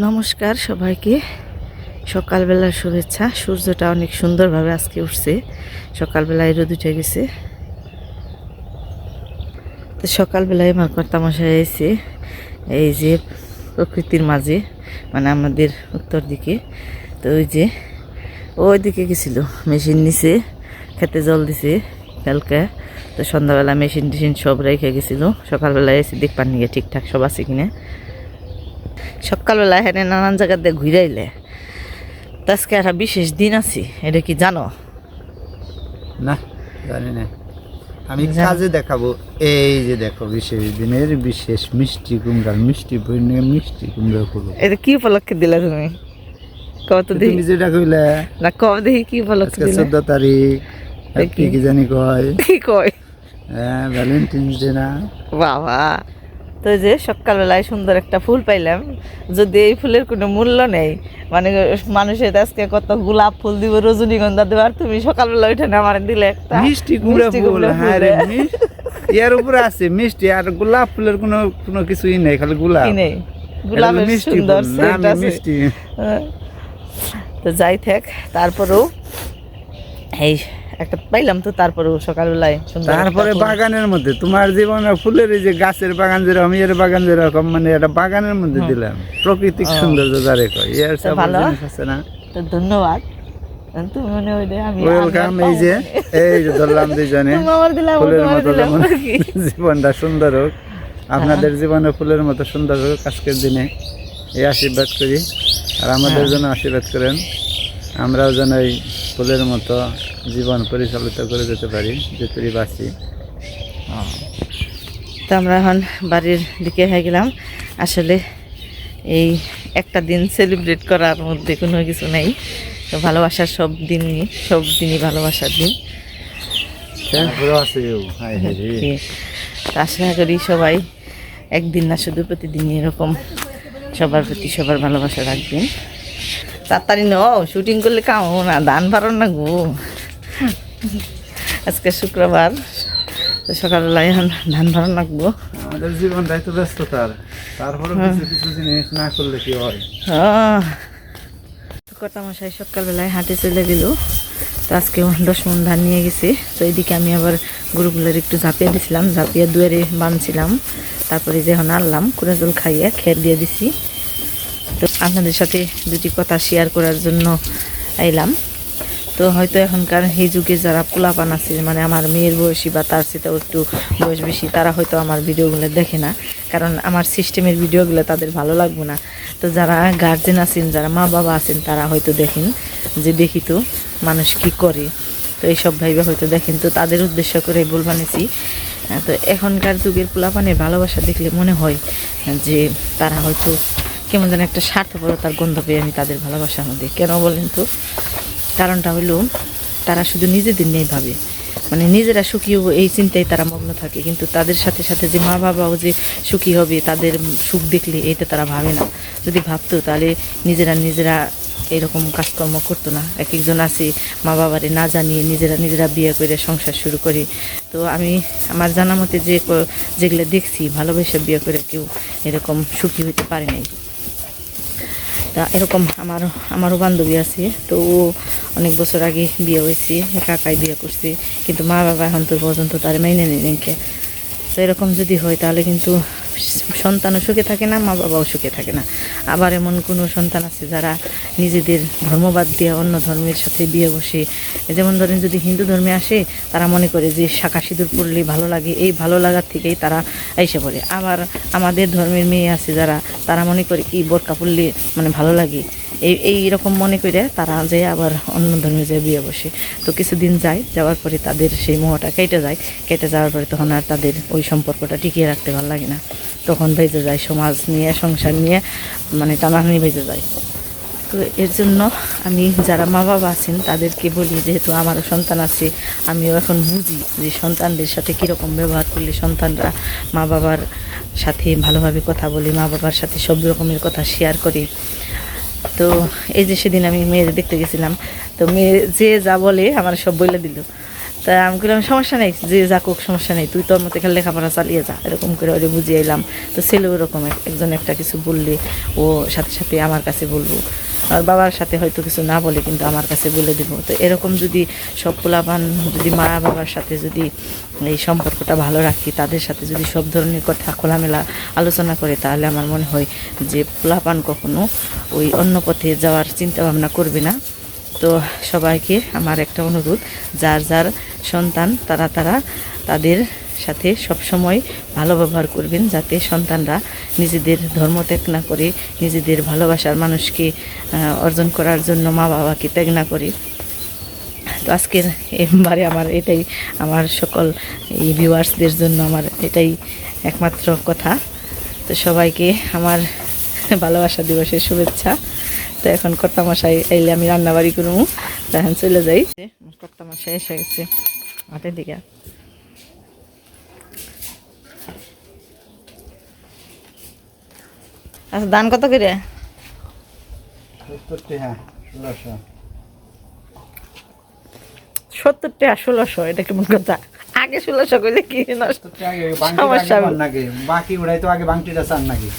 নমস্কার সবাইকে, সকালবেলার শুভেচ্ছা। সূর্যটা অনেক সুন্দরভাবে আজকে উঠছে, সকালবেলায় রোদ উঠে গেছে। তো সকালবেলায় আমার কর্তামশাই এসে এই যে প্রকৃতির মাঝে, মানে আমাদের উত্তর দিকে, তো ওই যে ওই দিকে গেছিলো মেশিন নিচে, খেতে জল দিছে কালকে। তো সন্ধ্যাবেলা মেশিন টেশিন সব রেখে গেছিলো, সকালবেলায় এসে দেখবার নিয়ে ঠিকঠাক সব আছে কিনা। সকালবেলা এখানে নানান জায়গাতে ঘুরাইলে। তো আজকে একটা বিশেষ দিন আছে, এটা কি জানো? না, জানি না। আমি কাজে দেখাবো। এই যে দেখো, বিশেষ দিনের বিশেষ মিষ্টি কুমড়ার মিষ্টি বইনে মিষ্টি কুমড়া করবো। এটা কি উপলক্ষে দিলে তুমি? কত দেখি তুমি যেটা কইলে না, কবে দেখি কি উপলক্ষে দিলে? 14 তারিখ কি জানি কয়, কি কয়? হ্যাঁ, ভ্যালেন্টাইন্স ডে না? বাবা, তো যে সকালবেলায় সুন্দর একটা ফুল পাইলাম। যদি এই ফুলের কোনো মূল্য নেই, মানে মানুষের আজকে কত গোলাপ ফুল দিব, রজনীগন্ধা দেব, আর তুমি সকালবেলা উঠে না আমার দিলে একটা মিষ্টি কুমড়া ফুল। হ্যাঁ রে, এর উপরে আছে মিষ্টি, আর গোলাপ ফুলের কোনো কোনো কিছুই নেই, খালি গোলাপ নেই। গোলাপের মিষ্টি সুন্দর ফুল, scent না আছে। মিষ্টি। তো যাই থাক, তারপরেও এই একটা পাইলাম, তো তারপরেও সকালবেলায় সুন্দর একটা তারপরে ফুল। বাগানের মধ্যে তোমার জীবনে ফুলের এই যে গাছের বাগান যেরকম, এর বাগান যেরকম, মানে এটা বাগানের মধ্যে দিলাম। প্রাকৃতিক সৌন্দর্য যারে কয়, এর সব ভালো। জিনিস আছে না? তো ধন্যবাদ। তুমি মনে ওই যে আমি ওয়েলকাম। এই যে ধরলাম দুইজনে, তুমি আমার দিলাম, ফুলের তোমার মতো দিলাম যেমন আর কি। জীবনটা সুন্দর হোক, আপনাদের জীবনে ফুলের মতো সুন্দর হোক আজকের দিনে, এই আশীর্বাদ করি। আর আমাদের জন্য আশীর্বাদ করেন, আমরাও যেন এই ফুলের মতো জীবন পরিচালিত করে যেতে পারি, যেতে বাঁচি। তো আমরা এখন বাড়ির দিকে হয়ে গেলাম। আসলে এই একটা দিন সেলিব্রেট করার মধ্যে কোনো কিছু নেই, তো ভালোবাসার সব দিনই ভালোবাসার দিন। তো তো আশা করি সবাই একদিন না, শুধু প্রতিদিনই এরকম সবার প্রতি সবার ভালোবাসা রাখবেন। তাড়াতাড়ি শুটিং করলে কামো না, দান পারো না গো। আজকে শুক্রবার, তো সকালবেলায় এখন ধান ভাড়া লাগবো। আমাদের জীবনটাই তো ব্যস্ততার, তারপরে কিছু কিছু জিনিস না করলে কি হয়? কর্তামশাই সকালবেলায় হাঁটে চলে গেল। তো আজকে 10 মণ ধান নিয়ে গেছে। তো এইদিকে আমি আবার গরুগুলোর একটু ঝাঁপিয়ে দিছিলাম, ঝাঁপিয়ে দুয়ারে বাঁধছিলাম। তারপরে যে এখন আনলাম, কুড়া জল খাইয়ে খের দিয়ে দিছি। তো আপনাদের সাথে দুটি কথা শেয়ার করার জন্য আইলাম। তো হয়তো এখনকার এই যুগে যারা পোলাপান আছে, মানে আমার মেয়ের বয়সী বা তার সাথেও একটু বয়স বেশি, তারা হয়তো আমার ভিডিওগুলো দেখে না, কারণ আমার সিস্টেমের ভিডিওগুলো তাদের ভালো লাগবে না। তো যারা গার্জেন আছেন, যারা মা বাবা আছেন, তারা হয়তো দেখেন যে দেখি তো মানুষ কি করে, তো এইসব ভাইবে হয়তো দেখেন। তো তাদের উদ্দেশ্য করে বলবানেছি। তো এখনকার যুগের পোলাপানের ভালোবাসা দেখলে মনে হয় যে তারা হয়তো কেমন যেন একটা স্বার্থপরতার গন্ধ পেয়ে আমি তাদের ভালোবাসার মধ্যে। কেন বলেন তো? কারণটা হলো, তারা শুধু নিজেদের নিয়েই ভাবে, মানে নিজেরা সুখী হবো এই চিন্তায় তারা মগ্ন থাকে, কিন্তু তাদের সাথে সাথে যে মা বাবাও যে সুখী হবে, তাদের সুখ দেখলে এটা তারা ভাবে না। যদি ভাবতো তাহলে নিজেরা এরকম কাজকর্ম করতো না। এক একজন আছে মা বাবারে না জানিয়ে নিজেরা বিয়ে করে সংসার শুরু করে। তো আমি আমার জানা মতে যেগুলো দেখছি, ভালোবেসে বিয়ে করে কেউ এরকম সুখী হতে পারে নাই। তা এরকম আমারও বান্ধবী আছে, তো ও অনেক বছর আগে বিয়ে হয়েছে, কাকাই বিয়ে করছে, কিন্তু মা বাবা এখন তো পর্যন্ত তার মেনে নেই। তো এরকম যদি হয় তাহলে কিন্তু সন্তানও সুখে থাকে না, মা বাবাও সুখে থাকে না। আবার এমন কোনো সন্তান আছে যারা নিজেদের ধর্মবাদ দিয়ে অন্য ধর্মের সাথে বিয়ে বসে, যেমন ধরেন যদি হিন্দু ধর্মে আসে, তারা মনে করে যে শাঁখা সিঁদুর পরলেই ভালো লাগে, এই ভালো লাগার থেকেই তারা এসে পড়ে। আবার আমাদের ধর্মের মেয়ে আছে যারা, তারা মনে করে কি বোরকা পরলে মানে ভালো লাগে, এইরকম মনে করে তারা যে আবার অন্য ধর্মে যে বিয়ে বসে। তো কিছুদিন যাওয়ার পরে তাদের সেই মোহটা কেটে যাওয়ার পরে তখন আর তাদের ওই সম্পর্কটা টিকিয়ে রাখতে ভালো লাগে না, তখন বেঁচে যায় সমাজ নিয়ে, সংসার নিয়ে, মানে টানাটানি বেঁচে যায়। তো এর জন্য আমি যারা মা বাবা আছেন তাদেরকে বলি, যেহেতু আমারও সন্তান আছে, আমিও এখন বুঝি যে সন্তানদের সাথে কীরকম ব্যবহার করলে সন্তানরা মা বাবার সাথে ভালোভাবে কথা বলে, মা বাবার সাথে সব রকমের কথা শেয়ার করে। তো এই যে সেদিন আমি মেয়ের দেখতে গেছিলাম, তো মেয়ে যে যা বলে আমার সব বলে দিল। তা আমি বললাম সমস্যা নেই, যে যাকুক সমস্যা নেই, তুই তোর মতো খেলে লেখাপড়া চালিয়ে যা, এরকম করে ওরে বুঝিয়ে এলাম। তো ছেলেও এরকম একজন একটা কিছু বললে ও সাথে সাথে আমার কাছে বলবো, আর বাবার সাথে হয়তো কিছু না বলে কিন্তু আমার কাছে বলে দেবো। তো এরকম যদি সব পোলাপান যদি মা বাবার সাথে যদি এই সম্পর্কটা ভালো রাখি, তাদের সাথে যদি সব ধরনের কথা খোলামেলা আলোচনা করে, তাহলে আমার মনে হয় যে পোলাপান কখনো ওই অন্য পথে যাওয়ার চিন্তা ভাবনা করবে না। তো সবাইকে আমার একটা অনুরোধ, যার যার সন্তান তারা তাদের সাথে সবসময় ভালো ব্যবহার করবেন, যাতে সন্তানরা নিজেদের ধর্ম ত্যাগ না করে, নিজেদের ভালোবাসার মানুষকে অর্জন করার জন্য মা বাবাকে ত্যাগ না করে। তো আজকের এবারে আমার এটাই, আমার সকল এই ভিউয়ার্সদের জন্য আমার এটাই একমাত্র কথা। তো সবাইকে আমার ভালোবাসা দিবসের শুভেচ্ছা। তো এখন কর্তামশাই এলে আমি রান্নাবাড়ি করবো, তো এখন চলে যাই। কর্তামশাই এসে গেছে মাঠের দিকে। আচ্ছা, দান কত করে? 70 টাকা 1600। 70 টাকা 1600, এটা কেমন কথা? আগে 1600 করলে কি নষ্ট সমস্যা নাকি? বাকি উড়াই তো আগে বাংটিটা চান নাকি?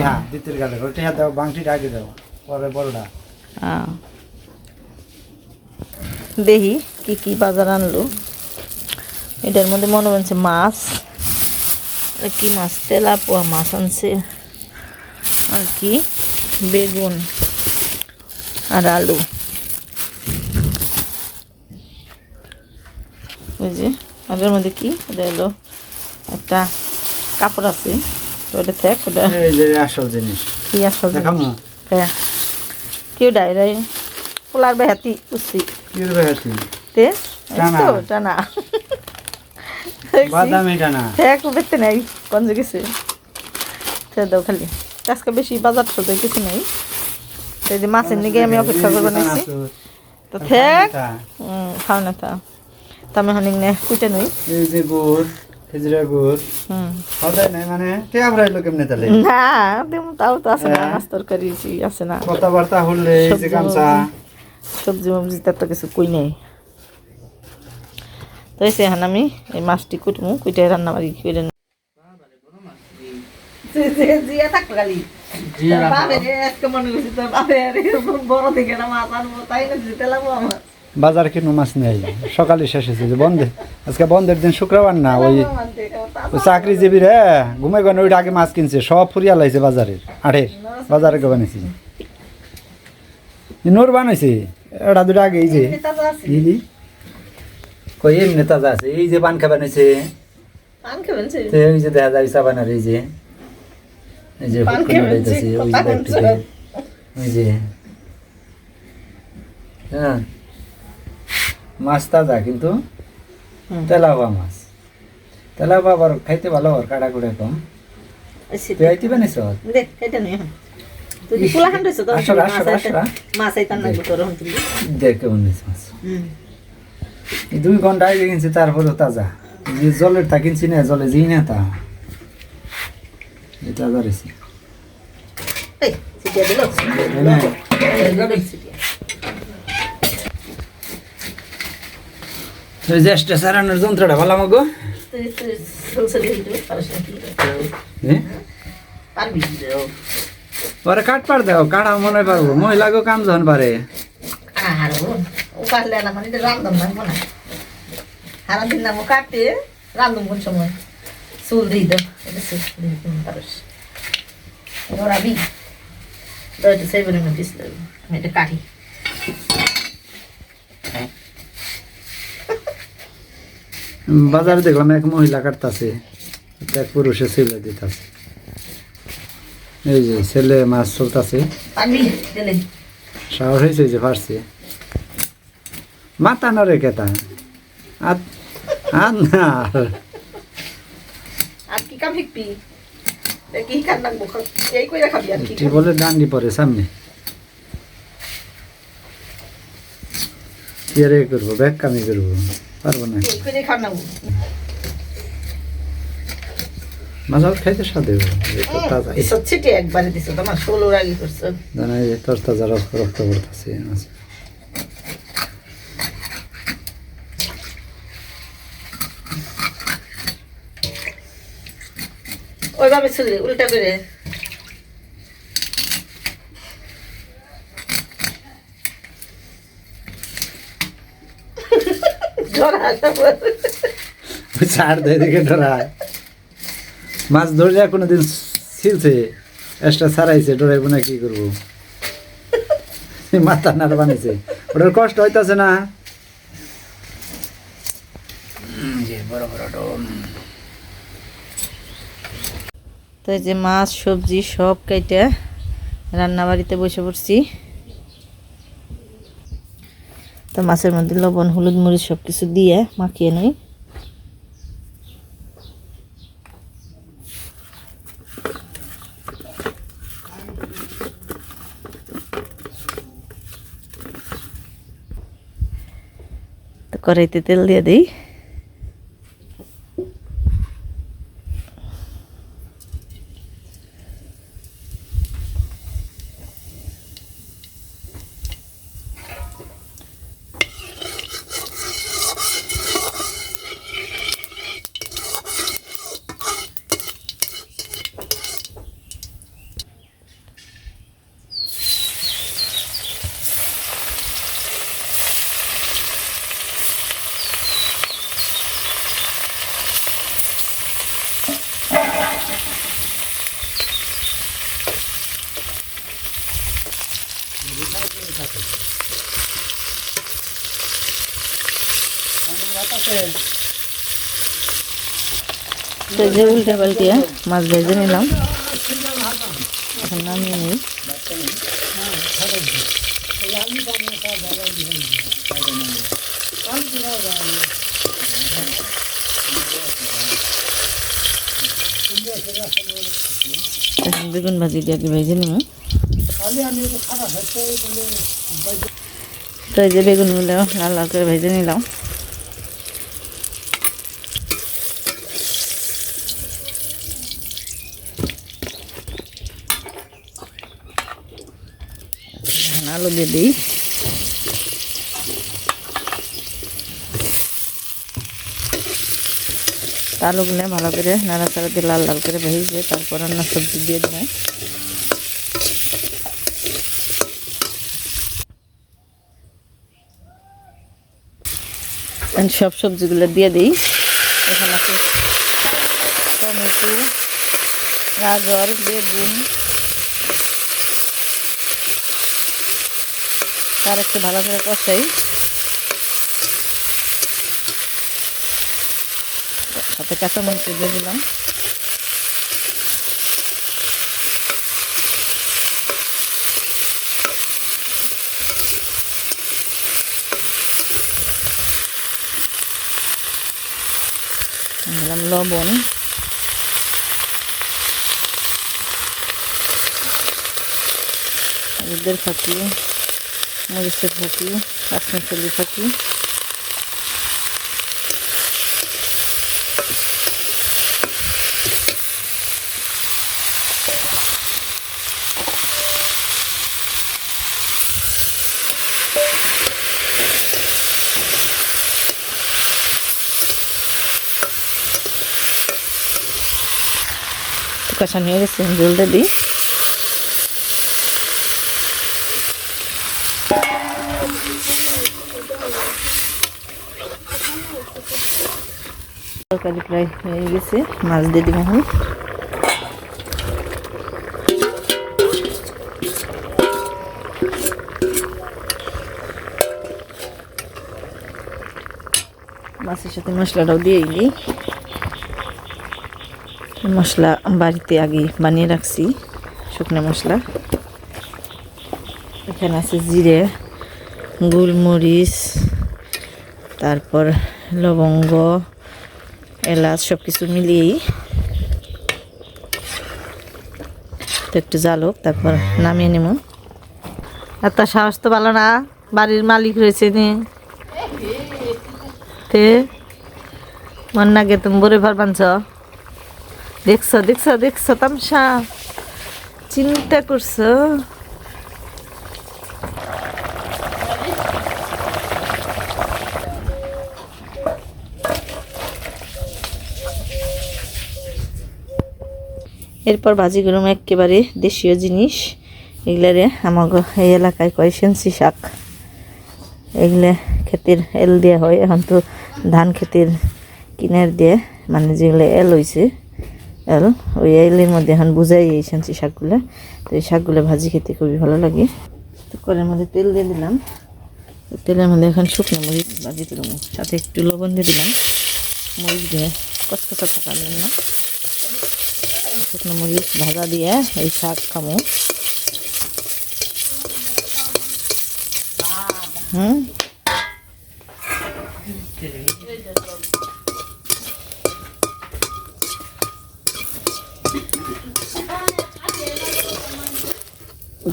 হ্যাঁ, দ্বিতীয় গালে টিহা দাও, বাংটিটা আগে দাও, পরে বড়টা। দেখি কি কি বাজার আনলো। এটার মধ্যে মনে হচ্ছে মাছ, কি মাছ, তেলাপোয়া মাছ আনছে, আর কি বেগুন আর আলু। ওই যে আর এর মধ্যে কি, এটা হলো একটা কাপড় আছে, তো ওটা থাক, ওটা এই যে আসল জিনিস কি আসল দেখামু। হ্যাঁ, কেউ ডাইরাই পোলার বেহাতি উঠছি কি রে বেহাতি তে টানা। তো টানা বাদাম এটা না থাক, বেতে নাই কঞ্জে গেছে। দাও খালি, আজকে বেশি বাজার সদাই কিছু নেই। তো এই যে মাছের নিগে আমি অপেক্ষা করবো নাকি, তো থাক খাও না তা। তো আমি হনিক নে কুইটে নই। এই যে গুড়, খেজুরের গুড় সদাই নাই, মানে টেয়া ভরাইলো কেমনে তাহলে? না দেবো, তাও তো আছে না, মাছ তরকারি আছে না, কথাবার্তা হলে এই যে গামছা সবজি মবজি তার তো কিছু কই নেই। তো এসে এখন আমি এই মাছটি কুটমু, কুইটে রান্না বাড়ি করে জিয়া থাকতো খালি বড় থেকে মাছ আনবো, তাই না দিতে লাগবো আমার। বাজার কিনো মাছ নেই, সকালে শেষ হয়েছে বন্ধে, আজকে বন্ধের দিন শুক্রবার না, ওই চাকরিজীবী রে ঘুমে গেন, ওইটা আগে মাছ কিনছে, সব ফুরিয়া লাইছে বাজারের হাটের বাজারে কে বানাইছি নোর বানাইছে এটা দুটো আগে। এই যে কই এমনি তাজা আছে, এই যে পান খাবার বানাইছে, এই যে দেখা যায় চা বানার, এই যে এই যে ওই যে ব্যাগটিতে, ওই যে হ্যাঁ মাছ তাজা, কিন্তু তেলাওয়া মাছ, তেলাওয়া আবার খাইতে ভালো, আর কাটা কুড়ে কম। তুই আইতে বানিস দেখ কেমন মাছ, 2 ঘন্টা আগে কিনছি, তারপরে তাজা। যে জলের তা কিনছি না, জলে যেই না তা তাজা রয়েছে। জ্যেষ্ঠটা সারানোর যন্ত্রটা ভালো আমাকে পরে কাট পার দাও, কাটা মনে হয় পারবো, মহিলাকেও কাম যখন পারে। সারাদিন নাম কাটে রান্ধুম কোন সময়, চুল দিই তো ওরাবি সেই বলে আমি এটা কাটি। বাজারে দেখলাম এক মহিলা কাটতেছে, এক পুরুষে ছেলে দিতেছে, এই যে ছেলে মাছ চলতেছে, সাহস হয়েছে যে পারছে মাথা নরে কেতা বলে ডান্ডি পরে সামনে কি আর করবো, ব্যাগ কামি করবো, পারবো না। মাছ খাইতে স্বাদ একবারে দিছো তোমার 16 আগে করছো, জানা যে তোর তাজা রক্ত পড়তেছে। ওইভাবে ছুলে উল্টা করে ছাড় দেয় দিকে ডরায় মাছ ধরলে কোনোদিন ছিলছে এক্সট্রা ছাড়াইছে ডরাইব না কি করবো মাথা নাড় বানিয়েছে ওটার কষ্ট হইতাছে না বড় বড় ডোম তো এই যে মাছ সবজি সব কাইটা রান্না বাড়িতে বসে পড়ছি তো মাছের মধ্যে লবণ হলুদ মরিচ সব কিছু দিয়ে মাখিয়ে নই তো কড়াইতে তেল দিয়ে দিই তো যে উল্টে পাল্টিয়ে মাছ ভেজে নিলাম এখন নামিয়ে নিই এখন বেগুন ভাজি দিয়ে ভেজে নিব তো এই যে বেগুনগুলো লাল লাল করে ভেজে নিলাম আলু দিয়ে দিই আলুগুলো ভালো করে নাড়াচাড়া দিয়ে লাল লাল করে ভেজে তারপর রান্না সবজি দিয়ে দেবো সব সবজিগুলো দিয়ে দিই এখানে আছে টমেটো গাজর বেগুন আর একটু ভালো করে কষাই সাথে কাঁচামরিচ দিয়ে দিলাম দিলাম লবণ হলুদের ফাঁকি মরিচের ফাঁকি কাঁচমরিচের ফাঁকি কষানো হয়ে গেছে জলটা দিই তরকারি প্রায় হয়ে গেছে মাছ দিয়ে দিব এখন মাছের সাথে মশলাটাও দিয়ে দিই মশলা বাড়িতে আগে বানিয়ে রাখছি শুকনো মশলা এখানে আছে জিরে গোলমরিচ তারপর লবঙ্গ এলাচ সব কিছু মিলিয়েই একটু জালুক তারপর নামিয়ে নেব আর তার সাহস তো ভালো না বাড়ির মালিক রয়েছে নি তে মন নাগে তুমি বরে ভার বানছ দেখছো দেখছো দেখছো তামসা চিন্তা করছো এরপর ভাজিগুলো একেবারে দেশীয় জিনিস, এগুলারে আমাকে এই এলাকায় কয় সেন্সি শাক। এগুলো ক্ষেতের এল দেওয়া হয়, এখন তো ধান ক্ষেতের কিনার দিয়ে মানে যেগুলো এল হয়েছে এল, ওই এলের মধ্যে এখন বুঝাই এই সেন্সি শাকগুলো। তো এই শাকগুলো ভাজি খেতে খুবই ভালো লাগে। তো কড়াইয়ের মধ্যে তেল দিয়ে দিলাম, তেলের মধ্যে এখন শুকনো মরিচ ভাজি তুলব, সাথে একটু লবণ দিয়ে দিলাম, মরিচ দিয়ে কচকচা থাকার জন্য। শুকনো মরিচ ভাজা দিয়ে এই শাক খামো।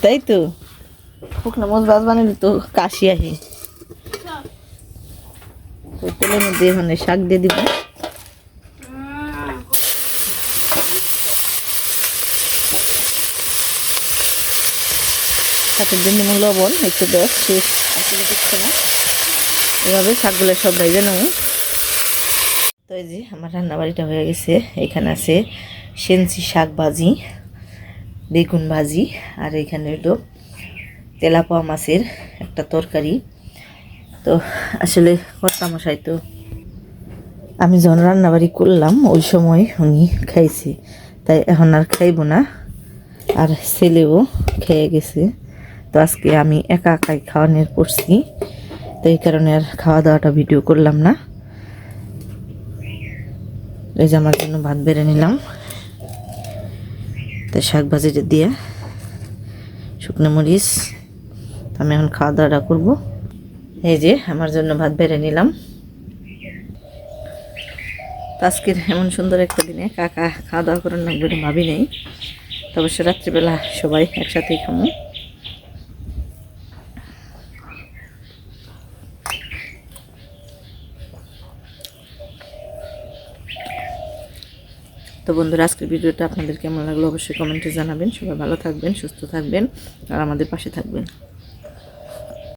তাই তো শুকনো মরিচ ভাজ বানালে তো কাশি আসে। তো তেলের মধ্যে এখানে শাক দিয়ে দিব, শাকের জন্য লবণ একটু বেশ শেষ আসছে না। এভাবে শাকগুলো সব ভেজে নেব। তো এই যে আমার রান্নাবাড়িটা হয়ে গেছে। এখানে আছে সেন্সি শাক ভাজি, বেগুন ভাজি, আর এখানে হলো তেলাপোয়া মাছের একটা তরকারি। তো আসলে কর্তামশাই তো আমি যখন রান্নাবাড়ি করলাম ওই সময় উনি খাইছে, তাই এখন আর খাইব না, আর ছেলেও খেয়ে গেছে। তো আজকে আমি একা একাই খাওয়ানোর করছি, তো এই কারণে আর খাওয়া দাওয়াটা ভিডিও করলাম না। এই যে আমার জন্য ভাত বেড়ে নিলাম, তো শাক ভাজিটা দিয়ে শুকনো মরিচ। আমি এখন খাওয়া দাওয়াটা করবো। এই যে আমার জন্য ভাত বেড়ে নিলাম। আজকের এমন সুন্দর একটা দিনে কাকা খাওয়া দাওয়া করার না বলে ভাবি নেই, তবে সে রাত্রিবেলা সবাই একসাথেই খামো। তো বন্ধুরা, আজকের ভিডিওটা আপনাদের কেমন লাগলো অবশ্যই কমেন্টে জানাবেন। সবাই ভালো থাকবেন, সুস্থ থাকবেন, আর আমাদের পাশে থাকবেন।